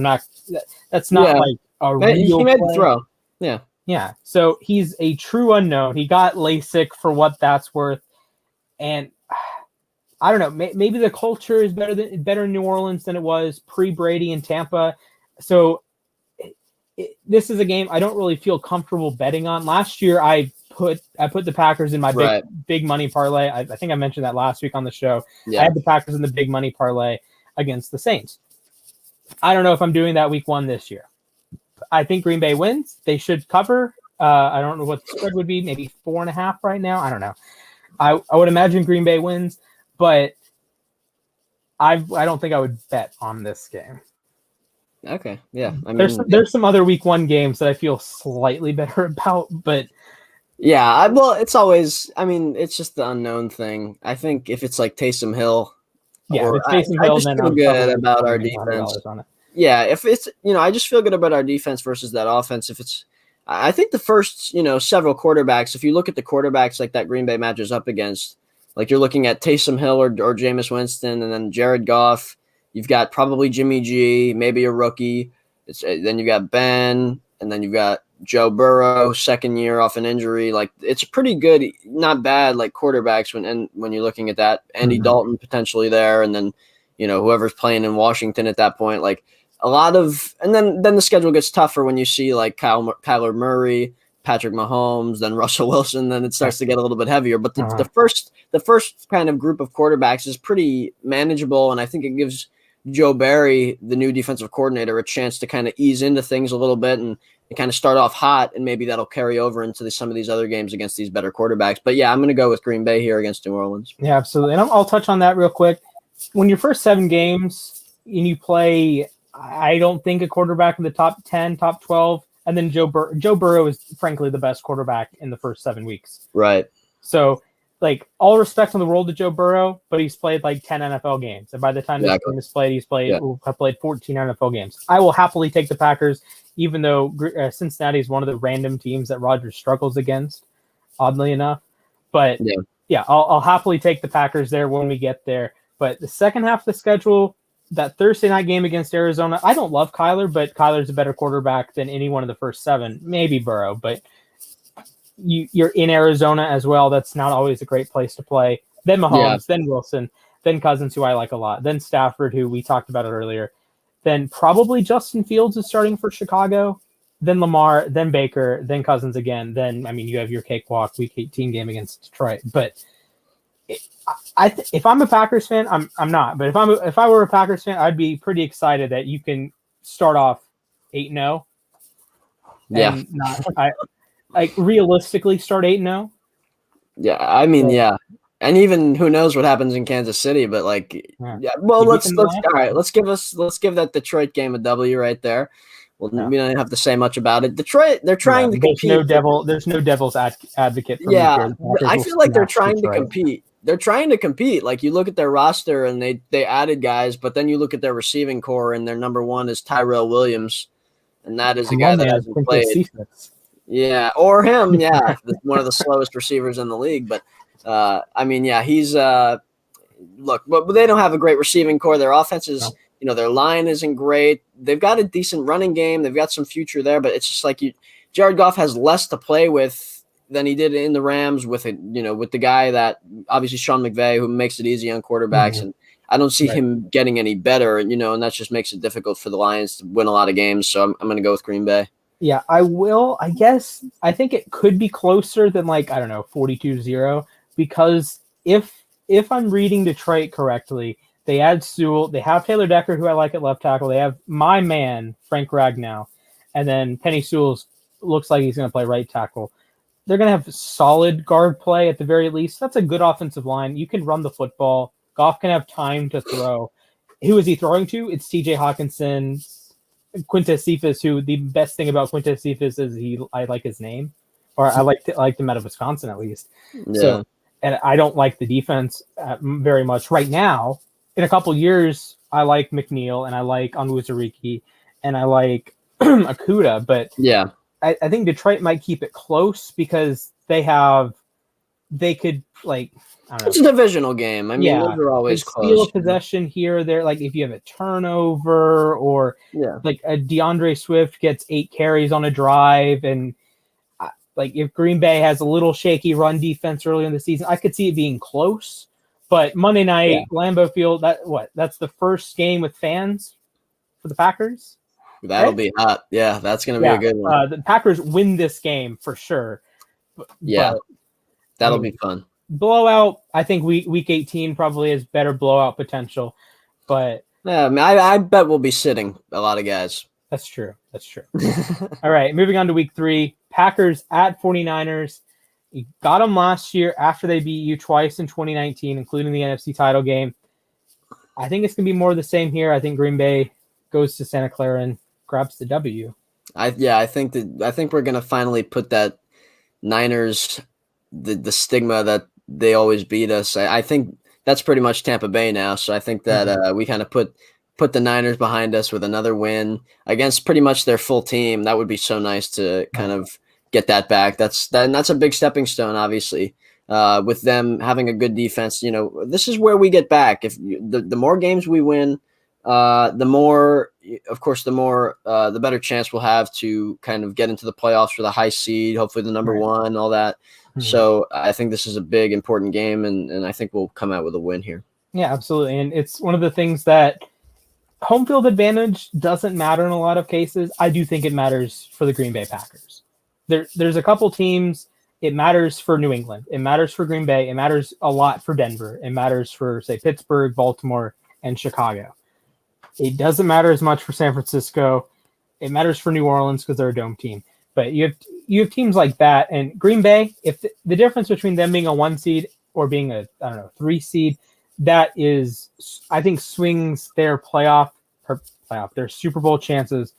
that's not like a He real made the play. throw. Yeah. Yeah. So he's a true unknown. He got LASIK for what that's worth. And I don't know, maybe the culture is better in New Orleans than it was pre-Brady in Tampa. So this is a game I don't really feel comfortable betting on. Last year, I put the Packers in my big money parlay. I think I mentioned that last week on the show. Yeah. I had the Packers in the big money parlay against the Saints. I don't know if I'm doing that week 1 this year. I think Green Bay wins. They should cover. I don't know what the spread would be. Maybe 4.5 right now. I don't know. I would imagine Green Bay wins, but I don't think I would bet on this game. Okay. Yeah. I mean, there's some other week 1 games that I feel slightly better about, but yeah, well, it's always. I mean, it's just the unknown thing. I think if it's like Taysom Hill, yeah, or Taysom Hill, I just then feel I'm good about our defense. On it. Yeah, if it's I just feel good about our defense versus that offense. If it's, I think the first several quarterbacks. If you look at the quarterbacks like that Green Bay matches up against, like you're looking at Taysom Hill or Jameis Winston, and then Jared Goff. You've got probably Jimmy G, maybe a rookie. Then you got Ben, and then you've got Joe Burrow, second year off an injury. Like it's pretty good, not bad. Like quarterbacks when you're looking at that, Andy Dalton potentially there, and then whoever's playing in Washington at that point. Like a lot of, and then the schedule gets tougher when you see like Kyler Murray, Patrick Mahomes, then Russell Wilson. Then it starts to get a little bit heavier. But the first kind of group of quarterbacks is pretty manageable, and I think it gives Joe Barry, the new defensive coordinator, a chance to kind of ease into things a little bit and kind of start off hot, and maybe that'll carry over into some of these other games against these better quarterbacks. But yeah, I'm going to go with Green Bay here against New Orleans. Yeah, absolutely. And I'll touch on that real quick. When your first 7 games and you play, I don't think a quarterback in the top 10, top 12, and then Joe Burrow is frankly the best quarterback in the first 7 weeks. Right. So, like, all respect in the world to Joe Burrow, but he's played like 10 NFL games. And by the time this game is played, he's played 14 NFL games. I will happily take the Packers, even though Cincinnati is one of the random teams that Rodgers struggles against, oddly enough. But yeah, I'll happily take the Packers there when we get there. But the second half of the schedule, that Thursday night game against Arizona, I don't love Kyler, but Kyler's a better quarterback than any one of the first 7, maybe Burrow, but you're in Arizona as well. That's not always a great place to play. Then Mahomes, then Wilson, then Cousins, who I like a lot, then Stafford, who we talked about it earlier, then probably Justin Fields is starting for Chicago, then Lamar, then Baker, then Cousins again. Then, I mean, you have your cakewalk week 18 game against Detroit. But if I'm a Packers fan, I'm not. But if I were a Packers fan, I'd be pretty excited that you can start off 8-0. Yeah. Like realistically start 8-0. Yeah, I mean, yeah. And even who knows what happens in Kansas City, but like well, let's give that Detroit game a W right there. Well, we don't have to say much about it. Detroit, they're trying to compete. There's no devil's advocate for me here. I feel like they're trying to compete. They're trying to compete. Like you look at their roster and they added guys, but then you look at their receiving core and their number 1 is Tyrell Williams, and that is a guy that hasn't played. Yeah, or him. Yeah, one of the slowest receivers in the league. But I mean, yeah, he's look, but they don't have a great receiving core. Their offense is, their line isn't great. They've got a decent running game. They've got some future there, but it's just like Jared Goff has less to play with than he did in the Rams with with the guy that obviously Sean McVay, who makes it easy on quarterbacks, and I don't see him getting any better. And that just makes it difficult for the Lions to win a lot of games. So I'm going to go with Green Bay. Yeah, I will. I guess I think it could be closer than 42-0, because if I'm reading Detroit correctly, they add Sewell, they have Taylor Decker, who I like at left tackle, they have my man Frank Ragnow, and then Penny Sewell looks like he's going to play right tackle. They're going to have solid guard play at the very least. That's a good offensive line. You can run the football. Goff can have time to throw. Who is he throwing to? It's T.J. Hawkinson. Quintez Cephas, who the best thing about Quintez Cephas is I like his name, or I like him out of Wisconsin at least. Yeah. So, and I don't like the defense very much right now. In a couple years, I like McNeil and I like Onwuzurike and I like Akuda, but yeah, I think Detroit might keep it close because they could I don't know. It's a divisional game. I mean, those are always like steal close. a possession here or there. Like if you have a turnover or like a DeAndre Swift gets 8 carries on a drive, and like if Green Bay has a little shaky run defense early in the season, I could see it being close. But Monday night, Lambeau Field, that's the first game with fans for the Packers. That'll be hot. Yeah, that's going to be a good one. The Packers win this game for sure. But that'll be fun. Blowout, I think week 18 probably has better blowout potential. But yeah, I mean, I bet we'll be sitting a lot of guys. That's true. All right, moving on to week 3. Packers at 49ers. You got them last year after they beat you twice in 2019, including the NFC title game. I think it's going to be more of the same here. I think Green Bay goes to Santa Clara and grabs the W. I think we're going to finally put that Niners, the stigma that they always beat us. I think that's pretty much Tampa Bay now. So I think that we kind of put the Niners behind us with another win against pretty much their full team. That would be so nice to kind of get that back. That's a big stepping stone, obviously. With them having a good defense, this is where we get back. If the more games we win, the more, of course, the better chance we'll have to kind of get into the playoffs for the high seed, hopefully the number 1, all that. Mm-hmm. So I think this is a big, important game, and I think we'll come out with a win here. Yeah, absolutely. And it's one of the things that home field advantage doesn't matter in a lot of cases. I do think it matters for the Green Bay Packers. There's a couple teams. It matters for New England. It matters for Green Bay. It matters a lot for Denver. It matters for, say, Pittsburgh, Baltimore, and Chicago. It doesn't matter as much for San Francisco. It matters for New Orleans because they're a dome team. But you have teams like that. And Green Bay, if the difference between them being a 1 seed or being a 3 seed, that is, I think, swings their their Super Bowl chances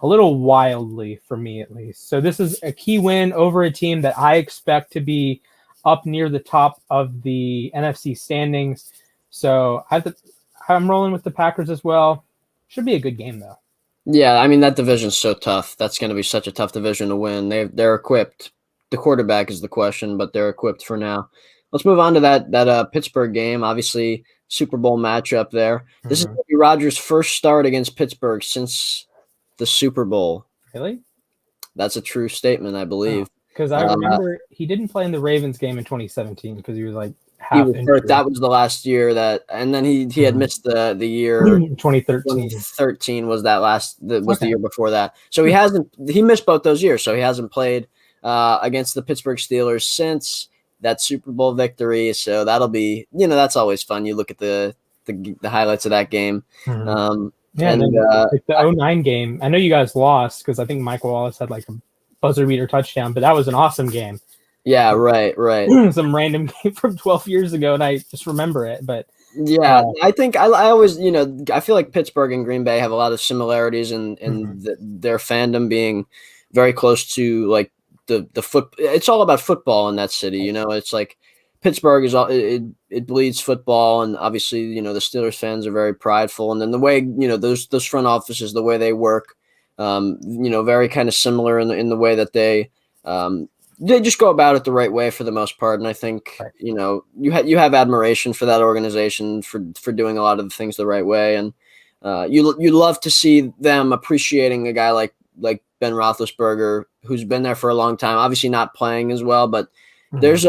a little wildly for me, at least. So this is a key win over a team that I expect to be up near the top of the NFC standings. So I'm rolling with the Packers as well. Should be a good game, though. Yeah, I mean, that division's so tough. That's going to be such a tough division to win. They're equipped. The quarterback is the question, but they're equipped for now. Let's move on to that Pittsburgh game. Obviously, Super Bowl matchup there. This is going to be Rodgers' first start against Pittsburgh since the Super Bowl. Really? That's a true statement, I believe. Because I remember he didn't play in the Ravens game in 2017 because he was like half injured. That was the last year and then he had missed the year 2013. 2013 was the year before that. So he missed both those years. So he hasn't played against the Pittsburgh Steelers since that Super Bowl victory. So that'll be, that's always fun. You look at the highlights of that game. And the 2009 game. I know you guys lost because I think Michael Wallace had like a buzzer beater touchdown, but that was an awesome game. Yeah, right. Some random game from 12 years ago, and I just remember it. But yeah, I think I always, I feel like Pittsburgh and Green Bay have a lot of similarities in their fandom being very close to like the foot. It's all about football in that city. It's like Pittsburgh is all it bleeds football, and obviously the Steelers fans are very prideful, and then the way those front offices, the way they work, very kind of similar in the way that they just go about it the right way for the most part. And I think you have admiration for that organization for doing a lot of the things the right way, and you love to see them appreciating a guy like Ben Roethlisberger, who's been there for a long time, obviously not playing as well, but there's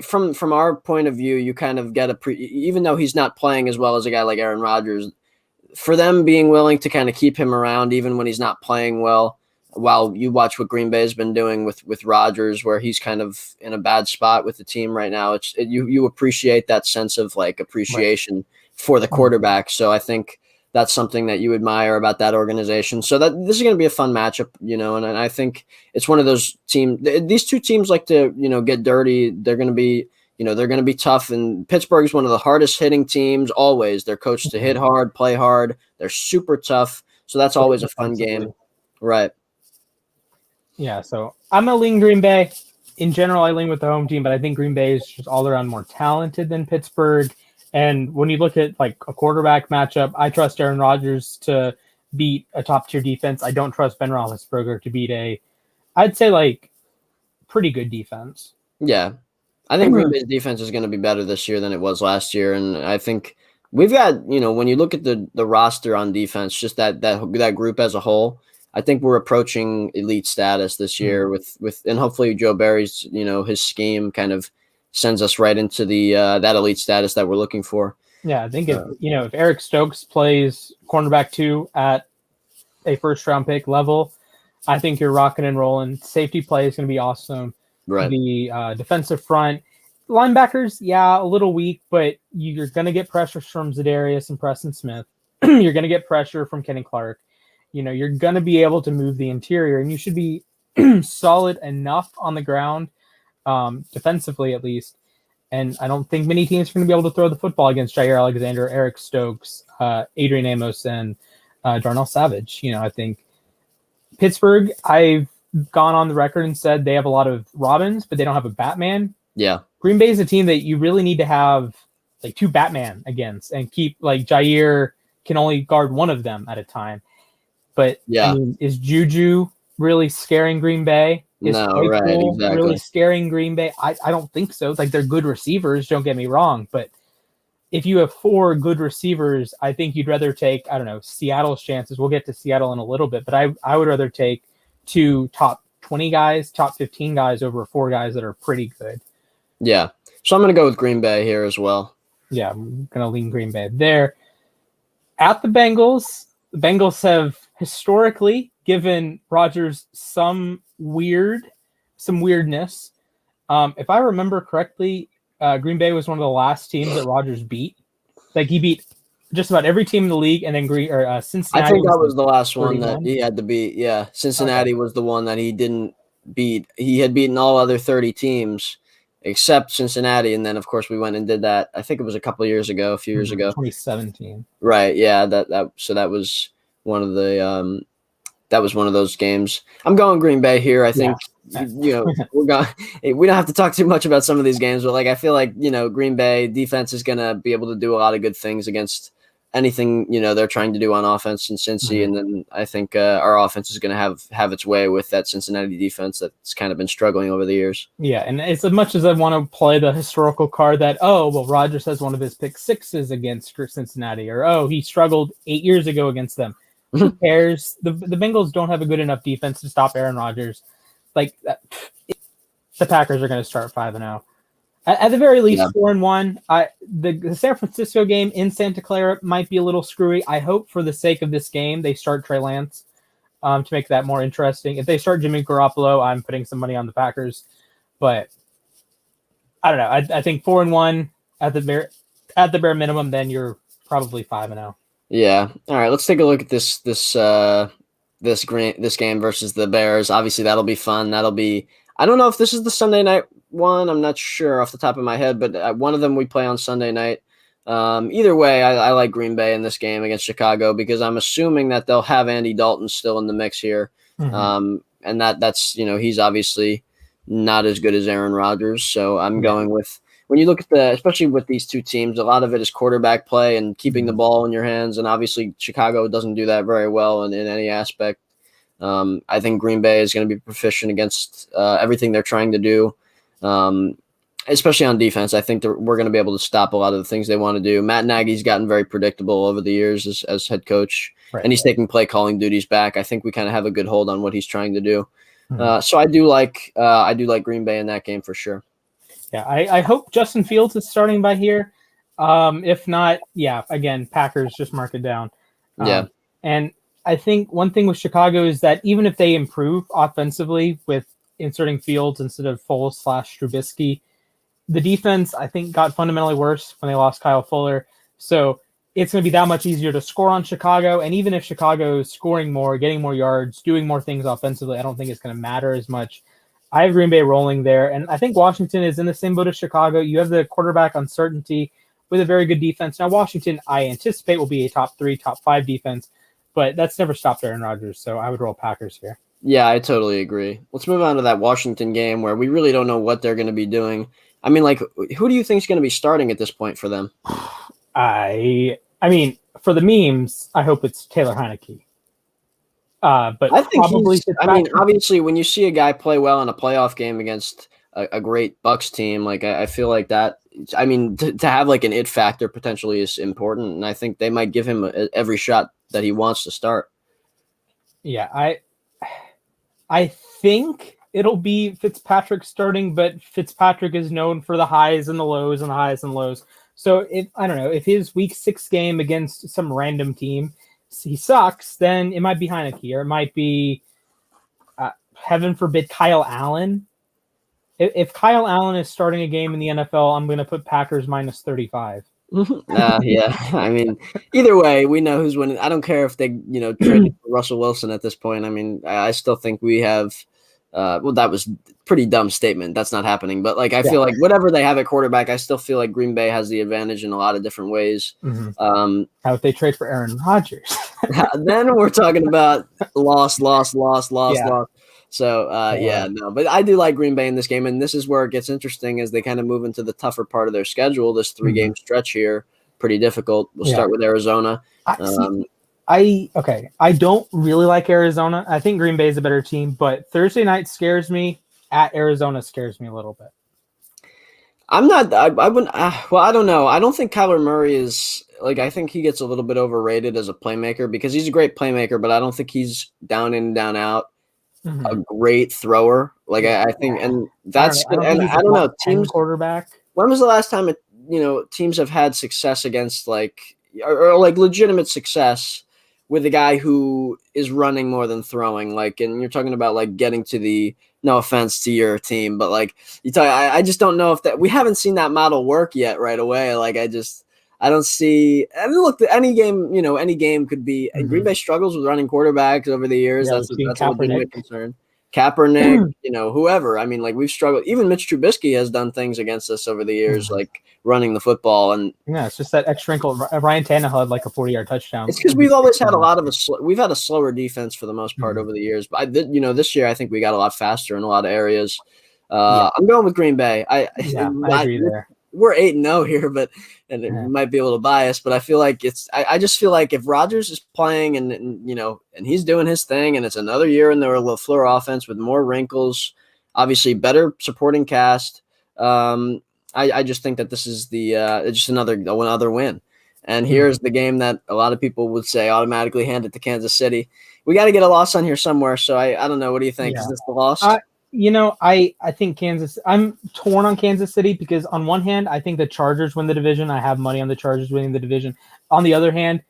from our point of view, you kind of get even though he's not playing as well as a guy like Aaron Rodgers, for them being willing to kind of keep him around even when he's not playing well, while you watch what Green Bay has been doing with Rodgers, where he's kind of in a bad spot with the team right now. You appreciate that sense of like appreciation for the quarterback. So I think that's something that you admire about that organization. So this is going to be a fun matchup, and I think it's one of those teams. These two teams like to, get dirty. They're going to be, they're going to be tough. And Pittsburgh is one of the hardest hitting teams always. They're coached to hit hard, play hard. They're super tough. So that's always a fun game. Right. Yeah. So I'm going to lean Green Bay. In general, I lean with the home team, but I think Green Bay is just all around more talented than Pittsburgh. And when you look at like a quarterback matchup, I trust Aaron Rodgers to beat a top tier defense. I don't trust Ben Roethlisberger to beat I'd say like pretty good defense. Yeah, I think Green Bay's defense is going to be better this year than it was last year, and I think we've got, when you look at the roster on defense, just that group as a whole, I think we're approaching elite status this year with and hopefully Joe Barry's, his scheme kind of sends us right into the that elite status that we're looking for. Yeah, I think if Eric Stokes plays cornerback 2 at a first round pick level, I think you're rocking and rolling. Safety play is going to be awesome. Right. The defensive front, linebackers, a little weak, but you're going to get pressure from Za'Darius and Preston Smith. You're going to get pressure from Kenny Clark. You're going to be able to move the interior, and you should be solid enough on the ground, defensively at least. And I don't think many teams are going to be able to throw the football against Jair Alexander, Eric Stokes, Adrian Amos, and Darnell Savage. I think Pittsburgh, I've gone on the record and said they have a lot of Robins, but they don't have a Batman. Yeah. Green Bay is a team that you really need to have like 2 Batman against and keep, like, Jair can only guard one of them at a time. But is Juju really scaring Green Bay? Is exactly. really scaring Green Bay? I don't think so. Like, they're good receivers, don't get me wrong, but if you have 4 good receivers, I think you'd rather take, I don't know, Seattle's chances. We'll get to Seattle in a little bit, but I would rather take 2 top 20 guys, top 15 guys over 4 guys that are pretty good. Yeah. So I'm going to go with Green Bay here as well. Yeah, I'm going to lean Green Bay there. At the Bengals have historically given Rodgers some weirdness. If I remember correctly, Green Bay was one of the last teams that Rodgers beat. Like, he beat just about every team in the league, and then Cincinnati. I think that was the last one that he had to beat. Yeah, Cincinnati was the one that he didn't beat. He had beaten all other 30 teams except Cincinnati, and then of course we went and did that. I think it was a few years ago. 2017. Right. Yeah. So that was one of the that was one of those games. I'm going Green Bay here. I think we don't have to talk too much about some of these games, but I feel like Green Bay defense is gonna be able to do a lot of good things against anything they're trying to do on offense in Cincy, and then I think our offense is going to have its way with that Cincinnati defense that's kind of been struggling over the years. Yeah, and it's as much as I want to play the historical card that Rodgers has one of his pick sixes against Cincinnati, or he struggled 8 years ago against them. Who cares? The Bengals don't have a good enough defense to stop Aaron Rodgers. Like, the Packers are going to start 5-0. At the very least, 4-1. The San Francisco game in Santa Clara might be a little screwy. I hope for the sake of this game, they start Trey Lance to make that more interesting. If they start Jimmy Garoppolo, I'm putting some money on the Packers. But I don't know. I think 4-1 at the bare minimum. Then you're probably 5-0. Yeah. All right. Let's take a look at this game versus the Bears. Obviously, that'll be fun. I don't know if this is the Sunday night one. I'm not sure off the top of my head, but one of them we play on Sunday night. Either way, I like Green Bay in this game against Chicago because I'm assuming that they'll have Andy Dalton still in the mix here. And that's he's obviously not as good as Aaron Rodgers. So I'm going with, when you look at especially with these two teams, a lot of it is quarterback play and keeping the ball in your hands. And obviously Chicago doesn't do that very well in any aspect. I think Green Bay is going to be proficient against everything they're trying to do. Especially on defense. I think we're going to be able to stop a lot of the things they want to do. Matt Nagy's gotten very predictable over the years as head coach, and he's taking play calling duties back. I think we kind of have a good hold on what he's trying to do. So I do like Green Bay in that game for sure. Yeah, I hope Justin Fields is starting by here. If not, again, Packers, just mark it down. And I think one thing with Chicago is that even if they improve offensively with inserting Fields instead of Foles/Trubisky, the defense, I think, got fundamentally worse when they lost Kyle Fuller. So it's going to be that much easier to score on Chicago. And even if Chicago is scoring more, getting more yards, doing more things offensively, I don't think it's going to matter as much. I have Green Bay rolling there. And I think Washington is in the same boat as Chicago. You have the quarterback uncertainty with a very good defense. Now, Washington, I anticipate, will be a top 3, top 5 defense, but that's never stopped Aaron Rodgers. So I would roll Packers here. Yeah, I totally agree. Let's move on to that Washington game where we really don't know what they're going to be doing. I mean, who do you think is going to be starting at this point for them? I mean, for the memes, I hope it's Taylor Heineke. But I think obviously, when you see a guy play well in a playoff game against a great Bucks team. Like I feel like that. I mean, to have like an it factor potentially is important, and I think they might give him every shot that he wants to start. Yeah, I think it'll be Fitzpatrick starting, but Fitzpatrick is known for the highs and the lows and the highs and lows. So I don't know, if his week 6 game against some random team he sucks, then it might be Heineke, or it might be heaven forbid Kyle Allen. If Kyle Allen is starting a game in the NFL, I'm going to put Packers minus 35. Yeah, I mean, either way, we know who's winning. I don't care if they, traded for Russell Wilson at this point. I mean, I still think we have. Well, that was a pretty dumb statement. That's not happening. But like, I feel like whatever they have at quarterback, I still feel like Green Bay has the advantage in a lot of different ways. How if they trade for Aaron Rodgers? Then we're talking about loss. So, no, but I do like Green Bay in this game, and this is where it gets interesting as they kind of move into the tougher part of their schedule. This 3-game stretch here, pretty difficult. We'll start with Arizona. I don't really like Arizona. I think Green Bay is a better team, but Thursday night scares me. At Arizona scares me a little bit. I'm not. I wouldn't. Well, I don't know. I don't think Kyler Murray is like. I think he gets a little bit overrated as a playmaker because he's a great playmaker, but I don't think he's down in, down out. A great thrower. Like I think, and that's I don't know. Teams quarterback. When was the last time teams have had success against like or like legitimate success with a guy who is running more than throwing? Like, and you're talking about like getting to the. No offense to your team, but like I just don't know if that we haven't seen that model work yet right away. Like I don't see. I mean, look, any game could be. Green Bay struggles with running quarterbacks over the years. Yeah, that's a legitimate concern. Kaepernick, whoever. I mean, like we've struggled. Even Mitch Trubisky has done things against us over the years, like running the football. And yeah, it's just that extra wrinkle. Ryan Tannehill had like a 40-yard touchdown. It's because we've always had we've had a slower defense for the most part over the years. But this year I think we got a lot faster in a lot of areas. I'm going with Green Bay. I agree there. We're 8-0 here, and it might be a little biased, but I feel like I just feel like if Rodgers is playing and he's doing his thing, and it's another year in the LaFleur offense with more wrinkles, obviously better supporting cast. I just think that this is just another win. And here's the game that a lot of people would say automatically hand it to Kansas City. We got to get a loss on here somewhere. So I don't know. What do you think? Is this the loss? I think Kansas. I'm torn on Kansas City because on one hand, I think the Chargers win the division. I have money on the Chargers winning the division. On the other hand,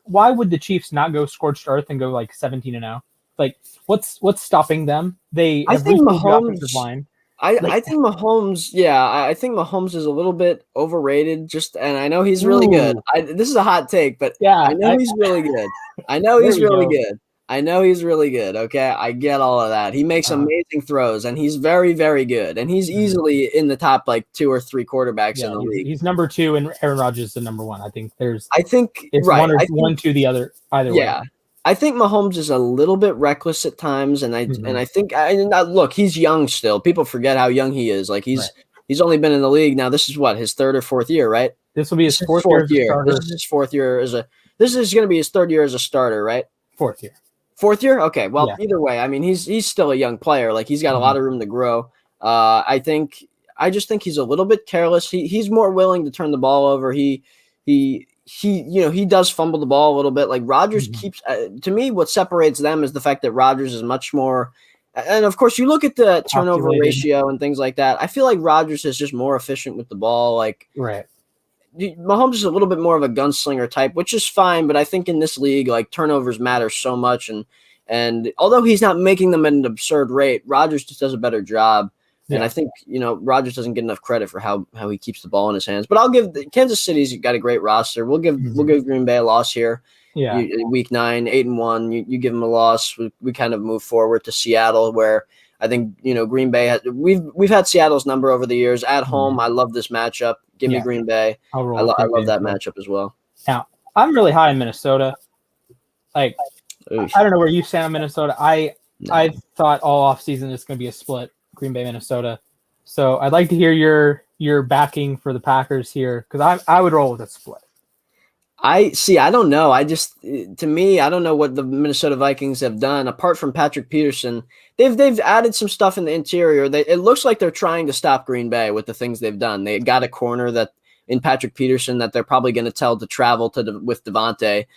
why would the Chiefs not go scorched earth and go like 17-0? Like, what's stopping them? I think Mahomes. Line. I think Mahomes. Yeah, I think Mahomes is a little bit overrated. And I know he's really good. This is a hot take, but I know he's really good. I know he's really good. I know he's really good. Okay, I get all of that. He makes amazing throws, and he's very, very good. And he's easily in the top like 2 or 3 quarterbacks in the league. He's number 2, and Aaron Rodgers is the number 1. I think it's right. one to the other. Either way. I think Mahomes is a little bit reckless at times, and I think look, he's young still. People forget how young he is. Like he's only been in the league now. This is what, his 3rd or 4th year, right? This will be his fourth year. This is his 4th year this is going to be his 3rd year as a starter, right? 4th year. 4th year? Okay. Well, either way, I mean, he's still a young player. Like he's got a lot of room to grow. I just think he's a little bit careless. He's more willing to turn the ball over. He does fumble the ball a little bit. Like Rodgers keeps, to me, what separates them is the fact that Rodgers is much more, and of course you look at the turnover ratio and things like that. I feel like Rodgers is just more efficient with the ball. Like Mahomes is a little bit more of a gunslinger type, which is fine. But I think in this league, like turnovers matter so much. And although he's not making them at an absurd rate, Rodgers just does a better job. Yeah. And I think, Rodgers doesn't get enough credit for how he keeps the ball in his hands. But I'll give Kansas City's got a great roster. We'll give Green Bay a loss here. Yeah. Week 9, 8-1. You give them a loss. We kind of move forward to Seattle, where I think Green Bay we've had Seattle's number over the years at home. I love this matchup. Give me Green Bay. I love that matchup as well. Now I'm really high in Minnesota. Like I don't know where you stand on Minnesota. I thought all offseason it's going to be a split. Green Bay, Minnesota. So I'd like to hear your backing for the Packers here because I would roll with a split. I see. I don't know. To me, I don't know what the Minnesota Vikings have done apart from Patrick Peterson. They've added some stuff in the interior. It looks like they're trying to stop Green Bay with the things they've done. They got a corner that in Patrick Peterson that they're probably going to tell to travel with Devontae.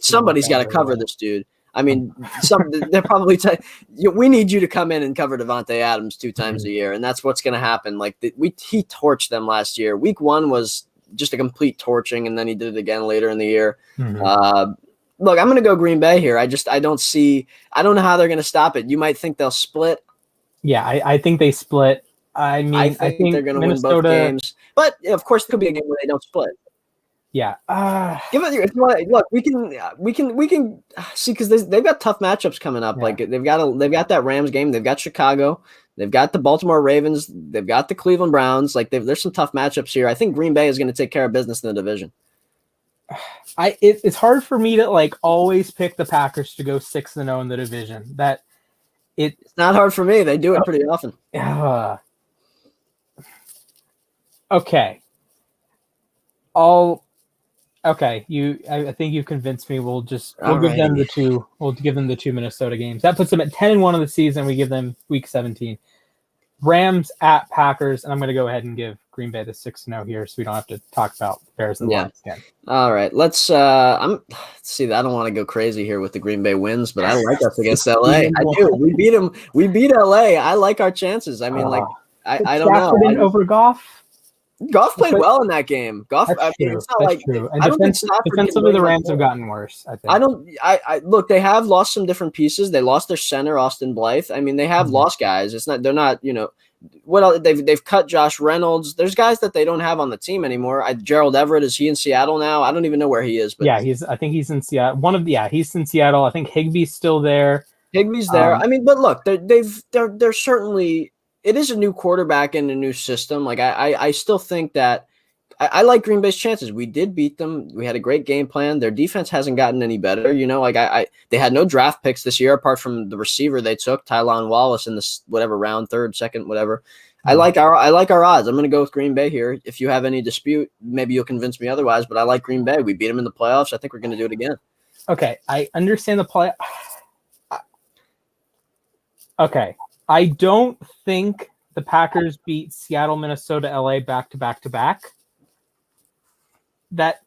Somebody's got to cover this dude. I mean, they're probably we need you to come in and cover Devontae Adams 2 times a year, and that's what's going to happen. Like he torched them last year. Week 1 was just a complete torching, and then he did it again later in the year. Look, I'm going to go Green Bay here. I don't know how they're going to stop it. You might think they'll split. Yeah, I think they split. I mean, I think they're going to Minnesota win both games, but of course, it could be a game where they don't split. Yeah. Give it. If you want to, look, we can see because they've got tough matchups coming up. Yeah. Like they've got that Rams game. They've got Chicago. They've got the Baltimore Ravens. They've got the Cleveland Browns. Like there's some tough matchups here. I think Green Bay is going to take care of business in the division. It's hard for me to like always pick the Packers to go 6-0 in the division. It's not hard for me. They do it pretty often. Okay. Okay, I think you've convinced me. We'll give them the 2 Minnesota games. That puts them at 10-1 of the season. We give them week 17. Rams at Packers, and I'm going to go ahead and give Green Bay the 6-0 here, so we don't have to talk about Bears and Lions again. All right, let's see. I don't want to go crazy here with the Green Bay wins, but I like us against LA. I do. We beat them. We beat LA. I like our chances. I mean, I don't know. Over Goff. Goff played well in that game. Goff, it's not true. And I don't think defensively the Rams have gotten worse. I think. Look, they have lost some different pieces. They lost their center, Austin Blythe. I mean, they have lost guys. They're not, what else? They've cut Josh Reynolds. There's guys that they don't have on the team anymore. Gerald Everett, is he in Seattle now? I don't even know where he is. But yeah, I think he's in Seattle. He's in Seattle. I think Higbee's still there. Higbee's there. I mean, but look, they're certainly. It is a new quarterback in a new system. Like I still think that I like Green Bay's chances. We did beat them. We had a great game plan. Their defense hasn't gotten any better. They had no draft picks this year apart from the receiver they took, Tylan Wallace, in this whatever round, 3rd, 2nd, whatever. I like our odds. I'm going to go with Green Bay here. If you have any dispute, maybe you'll convince me otherwise. But I like Green Bay. We beat them in the playoffs. I think we're going to do it again. Okay, I understand the play. Okay. I don't think the Packers beat Seattle, Minnesota, LA back to back to back. That,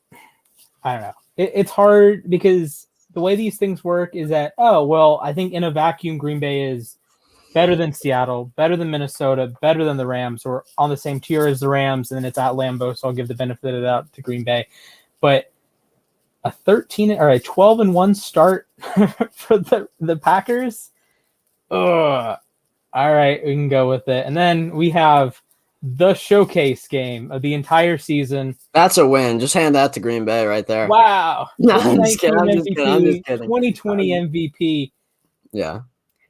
I don't know. It's hard because the way these things work is that, I think in a vacuum, Green Bay is better than Seattle, better than Minnesota, better than the Rams, or on the same tier as the Rams, and then it's at Lambeau, so I'll give the benefit of the doubt to Green Bay. But a 12-1 start for the Packers, all right, we can go with it. And then we have the showcase game of the entire season. That's a win. Just hand that to Green Bay right there. Wow. No, I'm just kidding. 2020 MVP. Yeah.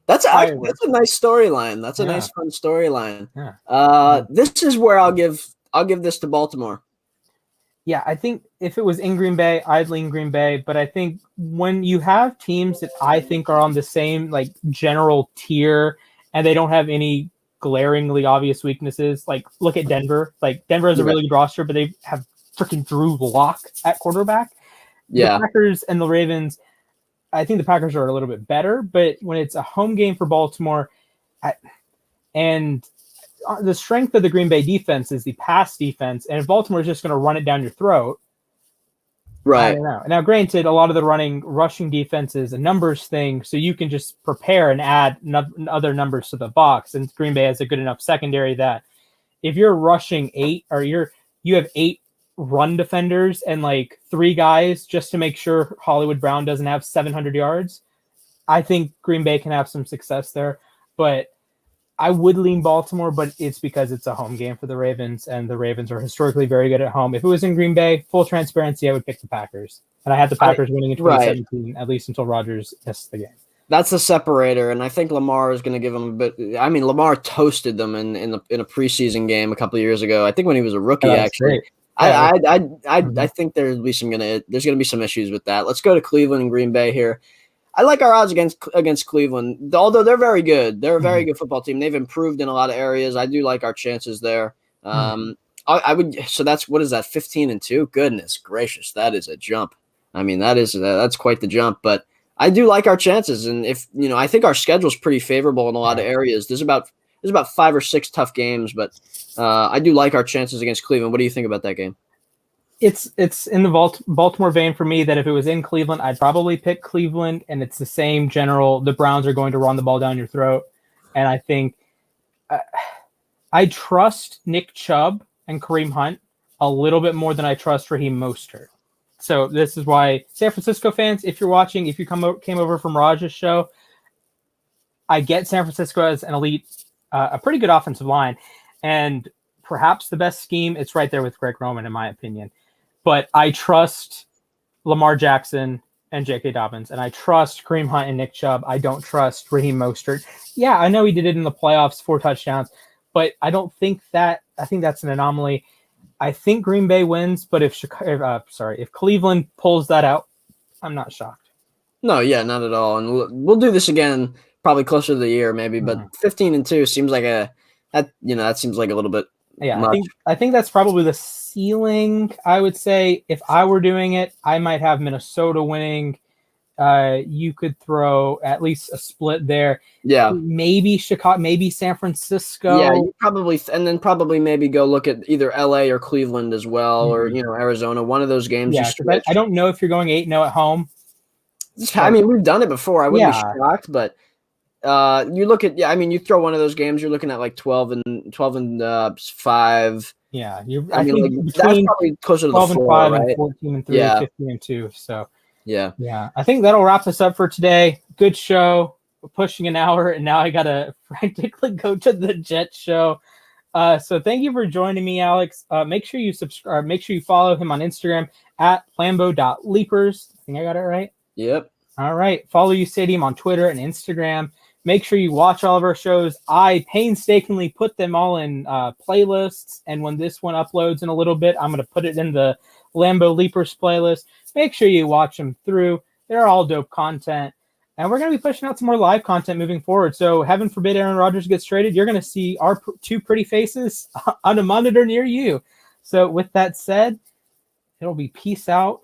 That's a nice storyline. That's a nice fun storyline. Yeah. This is where I'll give this to Baltimore. Yeah, I think if it was in Green Bay, I'd lean Green Bay. But I think when you have teams that I think are on the same like general tier and they don't have any glaringly obvious weaknesses, like look at Denver. Like Denver has a really good roster, but they have freaking Drew Lock at quarterback. Yeah. The Packers and the Ravens, I think the Packers are a little bit better, but when it's a home game for Baltimore, and the strength of the Green Bay defense is the pass defense, and if Baltimore is just going to run it down your throat, right? I don't know. Now, granted, a lot of the rushing defense is a numbers thing, so you can just prepare and add other numbers to the box. And Green Bay has a good enough secondary that if you're rushing 8 or you have 8 run defenders and like 3 guys just to make sure Hollywood Brown doesn't have 700 yards, I think Green Bay can have some success there. But I would lean Baltimore, but it's because it's a home game for the Ravens, and the Ravens are historically very good at home. If it was in Green Bay, full transparency, I would pick the Packers. And I had the Packers winning in 2017, at least until Rodgers missed the game. That's the separator, and I think Lamar is going to give them a bit. I mean, Lamar toasted them in a preseason game a couple of years ago. I think when he was a rookie, actually. I think there's going to be some issues with that. Let's go to Cleveland and Green Bay here. I like our odds against Cleveland, although they're very good. They're a very good football team. They've improved in a lot of areas. I do like our chances there. I would. So what is that? 15-2. Goodness gracious, that is a jump. I mean, that's quite the jump. But I do like our chances, and if I think our schedule's pretty favorable in a lot of areas. There's about 5 or 6 tough games, but I do like our chances against Cleveland. What do you think about that game? It's in the Baltimore vein for me that if it was in Cleveland, I'd probably pick Cleveland, and it's the same general. The Browns are going to run the ball down your throat, and I think I trust Nick Chubb and Kareem Hunt a little bit more than I trust Raheem Mostert. So this is why San Francisco fans, if you're watching, if you came over from Raj's show, I get San Francisco as an elite, a pretty good offensive line, and perhaps the best scheme. It's right there with Greg Roman, in my opinion. But I trust Lamar Jackson and J.K. Dobbins, and I trust Kareem Hunt and Nick Chubb. I don't trust Raheem Mostert. Yeah, I know he did it in the playoffs, 4 touchdowns, but I don't think that. I think that's an anomaly. I think Green Bay wins, but if Cleveland pulls that out, I'm not shocked. No, yeah, not at all. And we'll do this again probably closer to the year, maybe. But 15-2 seems like that seems like a little bit. Yeah, much. I think that's probably the ceiling. I would say if I were doing it, I might have Minnesota winning. You could throw at least a split there. Yeah, maybe Chicago, maybe San Francisco. Yeah, you probably and then probably maybe go look at either LA or Cleveland as well, or Arizona. One of those games. Yeah, I don't know if you're going 8-0 at home. I mean, we've done it before. I wouldn't be shocked, but you look at you throw one of those games, you're looking at like 12 and 5. Yeah, I mean, that's probably closer to the 12 and 5 right? and 14 and 3, 15 and 2. So yeah. I think that'll wrap us up for today. Good show. We're pushing an hour, and now I gotta frantically go to the Jets show. So thank you for joining me, Alex. Make sure you subscribe. Make sure you follow him on Instagram at Lambeau.leapers. I think I got it right. Yep. All right. Follow U Stadium on Twitter and Instagram. Make sure you watch all of our shows. I painstakingly put them all in playlists, and when this one uploads in a little bit, I'm going to put it in the Lambeau Leapers playlist. Make sure you watch them through. They're all dope content. And we're going to be pushing out some more live content moving forward. So heaven forbid Aaron Rodgers gets traded, you're going to see our 2 pretty faces on a monitor near you. So with that said, it'll be peace out.